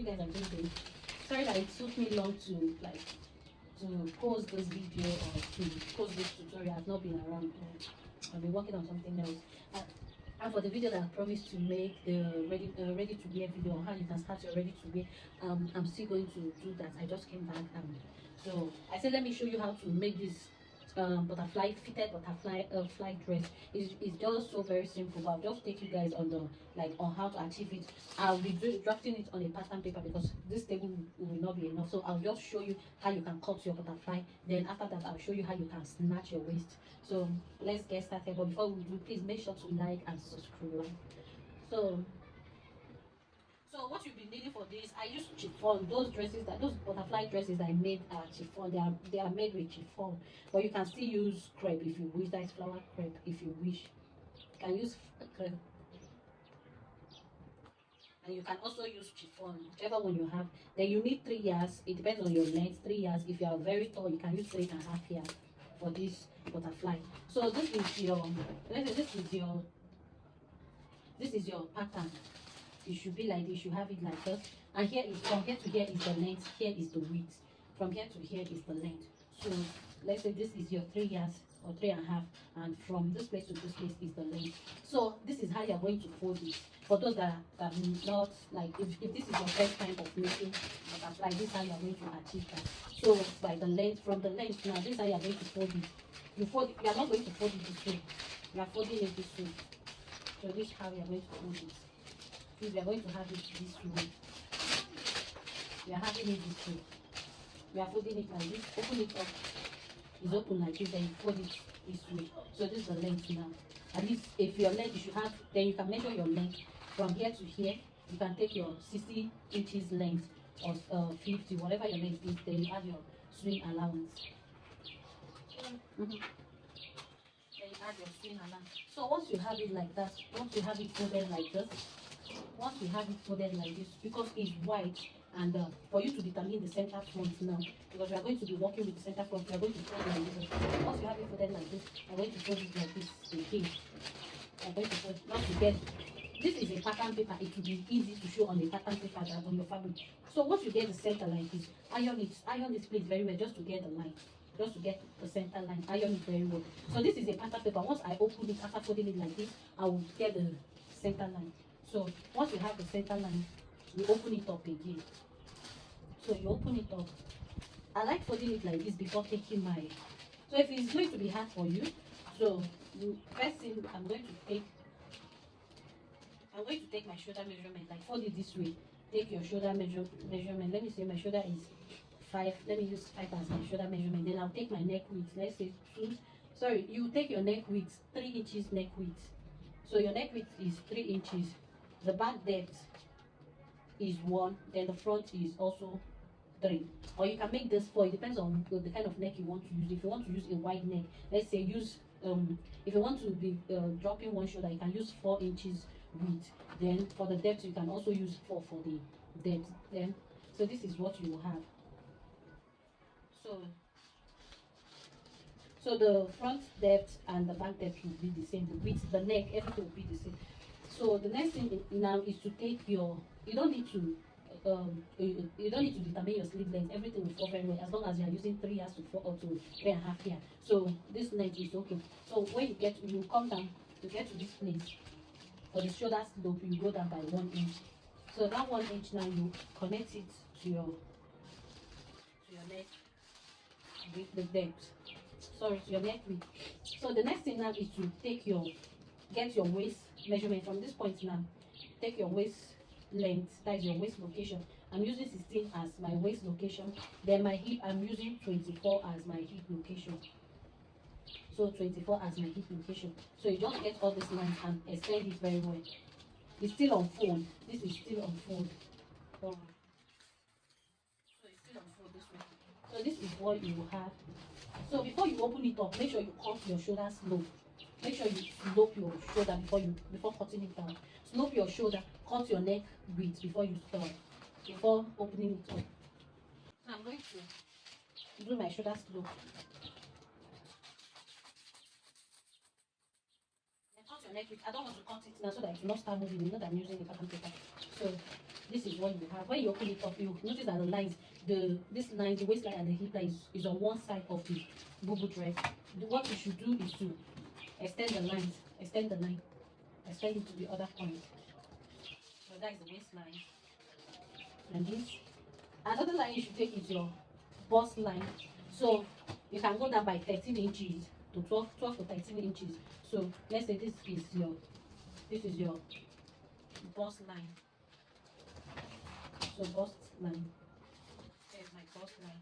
you guys I'm just doing. Sorry that it took me long to post this video or to post this tutorial. I've not been around. I've been working on something else. And for the video that I promised to make, the ready to wear video on how you can start your ready to wear, I'm still going to do that. I just came back, so I said let me show you how to make this butterfly fitted butterfly fly dress. It's just so very simple, but I'll just take you guys on the on how to achieve it. I'll be drafting it on a pattern paper because this table will not be enough, so I'll just show you how you can cut your butterfly. Then after that I'll show you how you can snatch your waist. So let's get started, but before we do, please make sure to like and subscribe. So what you'll be needing for this, I use chiffon. Those butterfly dresses I made are chiffon. They are made with chiffon, but you can still use crepe if you wish. That is flower crepe if you wish. You can use crepe, and you can also use chiffon, whichever one you have. Then you need 3 years. It depends on your length. 3 years. If you are very tall, you can use 3.5 years for this butterfly. So this is your this is your pattern. It should be like this. You should have it like this. And here is, from here to here is the length, here is the width. From here to here is the length. So let's say this is your 3 years or 3.5, and from this place to this place is the length. So this is how you're going to fold it. For those that are not if this is your first time of making butterfly, this is how you're going to achieve that. So by the length, from the length now, this is how you're going to fold it. You are not going to fold it this way. You are folding it this way. So this is how you're going to fold it. We are going to have it this way. We are having it this way. We are folding it like this. Open it up. It's open like this. Then you fold it this way. So this is the length now. At least if your length, you should have. Then you can measure your length from here to here. You can take your 60 inches length or 50, whatever your length is. Then you add your swing allowance. Then you add your swing allowance. So once you have it like that, once you have it folded like this. Once you have it folded like this, because it's white, and for you to determine the center front now, because we are going to be working with the center front, we are going to fold it like this. Once you have it folded like this, I'm going to fold it like this again. I'm going to fold it. Once you get, this is a pattern paper. It will be easy to show on a pattern paper than on your fabric. So once you get the center like this, iron this place very well, just to get the line. Just to get the center line, iron it very well. So this is a pattern paper. Once I open it, after folding it like this, I will get the center line. So once you have the center line, you open it up again. So you open it up. I like folding it like this before taking my. So if it's going to be hard for you, so first thing I'm going to take my shoulder measurement. Like fold it this way. Take your shoulder measurement. Let me say my shoulder is 5. Let me use 5 as my shoulder measurement. Then I'll take my neck width. Let's say 2. Sorry, you take your neck width, 3 inches neck width. So your neck width is 3 inches. The back depth is 1, then the front is also 3. Or you can make this 4. It depends on the kind of neck you want to use. If you want to use a wide neck, let's say use if you want to be dropping one shoulder, you can use 4 inches width. Then for the depth, you can also use 4 for the depth. Then so this is what you will have. So the front depth and the back depth will be the same. The width, the neck, everything will be the same. So the next thing now is to take your. You don't need to determine your sleeve length. Everything will fall very well as long as you are using 3 years to 4 or to 3.5 years. So this length is okay. So when you come down to get to this place for the shoulder slope, you go down by 1 inch. So that 1 inch now you connect it to your neck with the depth. Sorry, to your neck width. So the next thing now is to get your waist measurement from this point now. Take your waist length, that is your waist location. I'm using 16 as my waist location. Then my hip, I'm using 24 as my hip location. So 24 as my hip location. So you just get all these lines and extend it very well. It's still on fold. This is still on fold. So it's still on fold this way. So this is what you will have. So before you open it up, make sure you cut your shoulder slope. Make sure you slope your shoulder before cutting it down. Slope your shoulder, cut your neck width before opening it up. So I'm going to do my shoulder slope. Then cut your neck width. I don't want to cut it now so that it will not start moving. You know that I'm using the pattern paper. So this is what you have. When you open it up, you notice that the lines, this line, the waistline and the hip line is on one side of the boo dress. What you should do is to extend the lines, extend the line, extend it to the other point. So that is the waistline. And this another line you should take is your bust line. So you can go down by 13 inches to 12 to 13 inches. So let's say this is your bust line. So bust line. There's my bust line.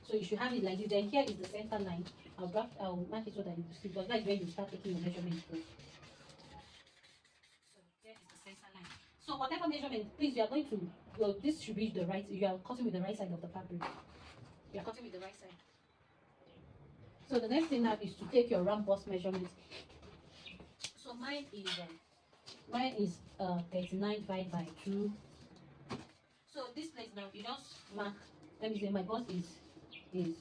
So you should have it like this. Then here is the center line. I'll mark it so that you see, because that's when you start taking your measurements. So here is the center line. So whatever measurement, please, you are going to, well, this should be the right, you are cutting with the right side of the fabric. You are cutting with the right side. So the next thing now is to take your round bust measurement. So mine is 39 divided by 2. So this place now, you just mark, let me say my bust is this,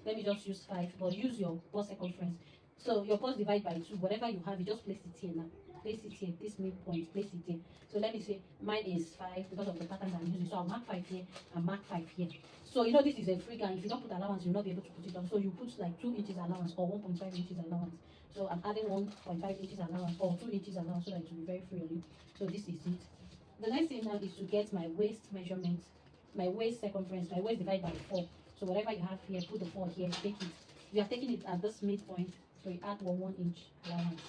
let me just use 5, but use your bust circumference. So your bust divide by 2, whatever you have, you just place it here now. Place it here, this midpoint, place it here. So let me say mine is 5 because of the pattern I'm using. So I'll mark 5 here and mark 5 here. So you know this is a free gown. If you don't put allowance, you'll not be able to put it on. So you put like 2 inches allowance or 1.5 inches allowance. So I'm adding 1.5 inches allowance or 2 inches allowance so that it will be very free on you. So this is it. The next thing now is to get my waist measurement, my waist circumference, my waist divided by 4. So whatever you have here, put the 4 here, take it. You are taking it at this midpoint, so you add 1 inch allowance.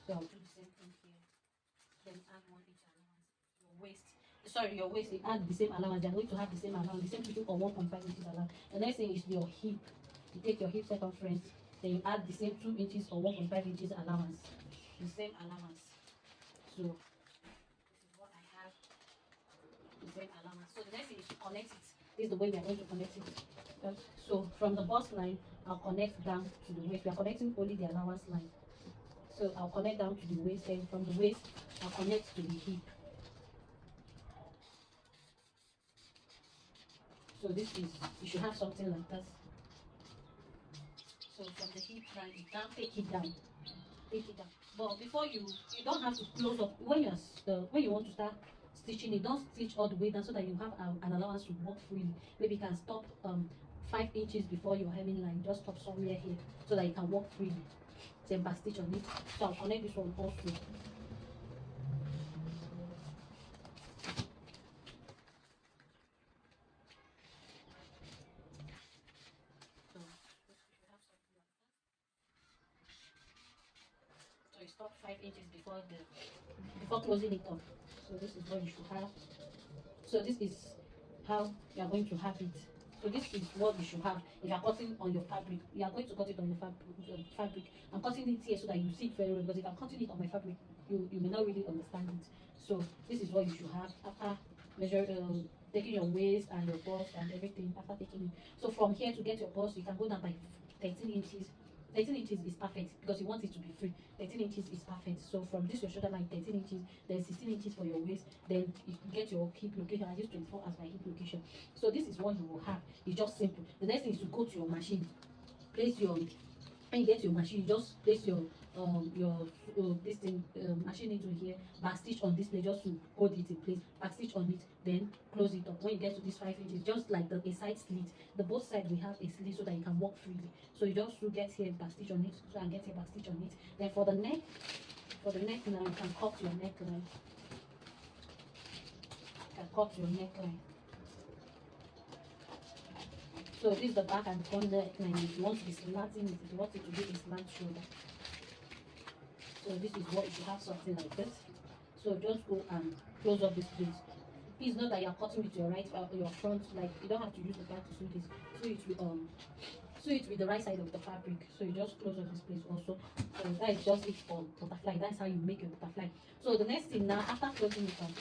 So I'll do the same thing here. Then add 1 inch allowance. Your waist, sorry, your waist, you add the same allowance. They're going to have the same allowance, the same thing or 1.5 inches allowance. The next thing is your hip. You take your hip circumference, then you add the same 2 inches or 1.5 inches allowance. The same allowance. So this is what I have. The same allowance. So the next thing is to connect it. This is the way we are going to connect it. So from the bust line, I'll connect down to the waist. We are connecting only the allowance line. So I'll connect down to the waist, and from the waist, I'll connect to the hip. So this is, you should have something like this. So from the hip line, you can take it down. Take it down. But before you don't have to close up. When you want to start stitching it, don't stitch all the way down so that you have an allowance to walk freely. Maybe you can stop 5 inches before your hemming line. Just stop somewhere here so that you can walk freely. Then back stitch on it. So I'll connect this one also. So you stop 5 inches before closing it up. So this is what you should have. So this is how you are going to have it. So this is what you should have. If you are cutting on your fabric, you are going to cut it on your fabric. I'm cutting it here so that you see it very well, because if I'm cutting it on my fabric, you may not really understand it. So this is what you should have after taking your waist and your bust and everything after taking it. So from here to get your bust, you can go down by 13 inches. 13 inches is perfect because you want it to be free. 13 inches is perfect. So from this your shoulder line, 13 inches, then 16 inches for your waist, then you get your hip location. I use 24 as my hip location. So this is what you will have. It's just simple. The next thing is to go to your machine. Place your, when you get your machine, you just place your this thing machine into here, back stitch on this place just to hold it in place, back stitch on it, then close it up. When you get to this 5 inches, just like a side slit, the both side we have a slit so that you can walk freely. So you just to get here, back stitch on it, so and get here, back stitch on it. Then for the neck now, you can cut your neckline. You can cut your neckline. So this is the back and front neckline. If you want to be slanting it, if you want it to be a slant shoulder. So this is what you should have, something like this. So just go and close up this place. Please note that you are cutting with your right your front, like you don't have to use the back to sew this. Sew it with the right side of the fabric. So you just close up this place also. So that is just it for butterfly. That's how you make your butterfly. So the next thing now, after closing it up,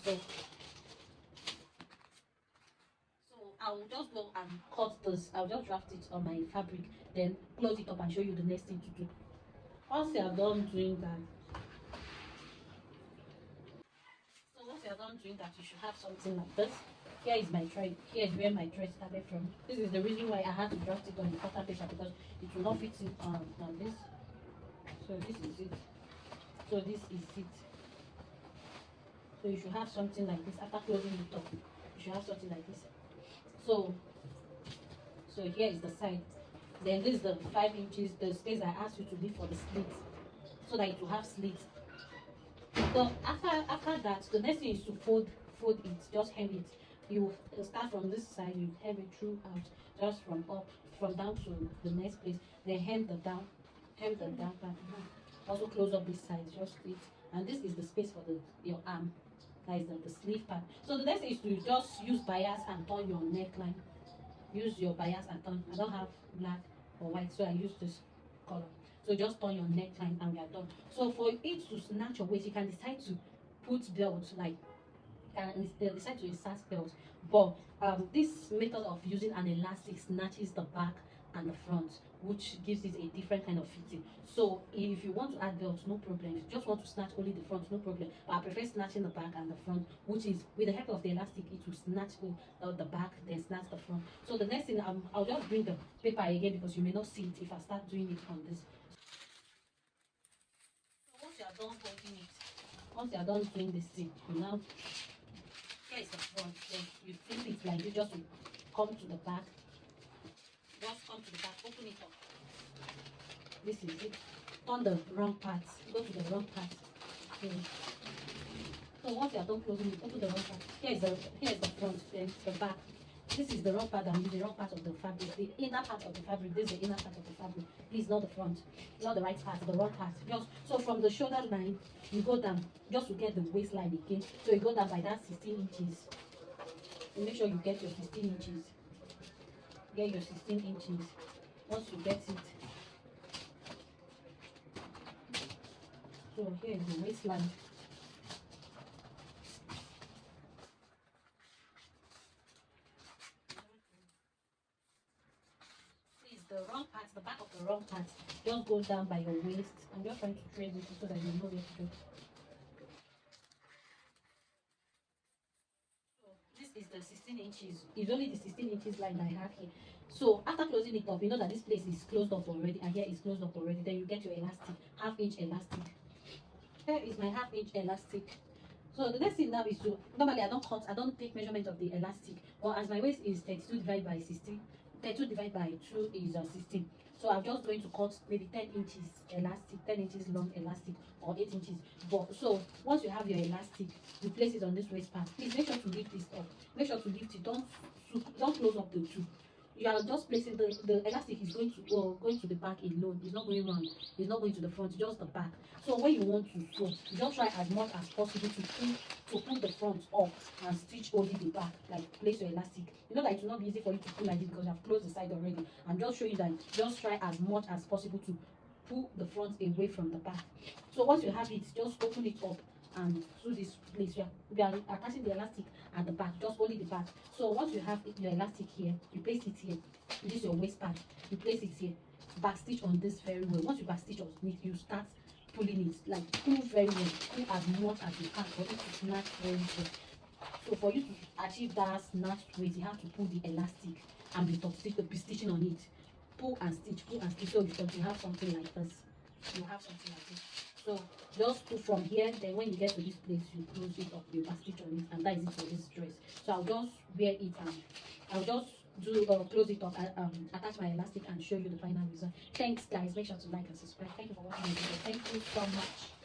so I'll just go and cut this. I'll just draft it on my fabric, then close it up and show you the next thing to do. Once you are done doing that, you should have something like this. Here is my thread. Here is where my thread started from. This is the reason why I had to draft it on the pattern paper, because it will not fit in on this. So this is it. So this is it. So you should have something like this. After closing it up, you should have something like this. So here is the side. Then this is the 5 inches, the space I asked you to leave for the slit, so that it will have slit. So after that, the next thing is to fold it, just hem it. You start from this side, you hem it throughout, just from down to the next place. Then hem the down part. Also close up this side, just it. And this is the space for your arm. That is the sleeve part. So the next thing is to just use bias and turn your neckline. Use your bias and turn. I don't have black or white, so I use this color. So just turn your neckline and we are done. So for it to snatch your waist, you can decide to put belts, like can decide to insert belts. But this method of using an elastic snatches the back and the front, which gives it a different kind of fitting. So if you want to add belts, no problem. If you just want to snatch only the front, no problem. But I prefer snatching the back and the front, which is with the help of the elastic, it will snatch the back, then snatch the front. So the next thing, I'll just bring the paper again because you may not see it if I start doing it on this. So once you are done holding it, once you are done doing this thing, you now, here is the front. Then you flip it like this, just to come to the back. Just come to the back, open it up. This is it. Turn the wrong part. Go to the wrong part. Okay. So once you are done closing it, open the wrong part. Here is the front, then the back. This is the wrong part, and the wrong part of the fabric. The inner part of the fabric. This is the inner part of the fabric. Please, not the front, not the right part, the wrong part. Just so from the shoulder line, you go down just to get the waistline again. So you go down by that 16 inches. You make sure you get your 16 inches. Get your 16 inches. Once you get it, so here is the waistline. Please, the wrong part, the back of the wrong part, just go down by your waist. I'm just trying to trace it so that you know where to go. So this is the 16 inches. It's only the 16 inches line I have here. So after closing it up, you know that this place is closed up already, and here is closed up already. Then you get your elastic, half-inch elastic. Here is my half-inch elastic. So the next thing now is to, normally I don't take measurement of the elastic, but as my waist is 32 divided by 16, 32 divided by 2 is 16. So I'm just going to cut maybe 10 inches elastic, 10 inches long elastic, or 8 inches. But so once you have your elastic, you place it on this waist part. Please make sure to lift this up. Make sure to lift it. Don't close up the two. You are just placing the elastic is going to the back alone. It's not going round. It's not going to the front. Just the back. So when you want to sew, you just try as much as possible to pull the front up and stitch only the back. Like place your elastic. You know that it will not be easy for you to pull like this because you have closed the side already. I'm just showing you that just try as much as possible to pull the front away from the back. So once you have it, just open it up and through this place we are attaching the elastic at the back, just only the back. So once you have your elastic here, you place it here. This is your waist part. You place it here. Back stitch on this very well. Once you back stitch on it, you start pulling it, like pull very well, pull as much as you can for it to snatch very well. So for you to achieve that snatched weight, you have to pull the elastic and be stitching on it. Pull and stitch, so you have something like this. You have something like this. So just pull from here, then when you get to this place, you close it up, you back stitch on it, and that is it for this dress. So I'll just wear it and I'll just close it up, attach my elastic and show you the final result. Thanks guys, make sure to like and subscribe. Thank you for watching the video. Thank you so much.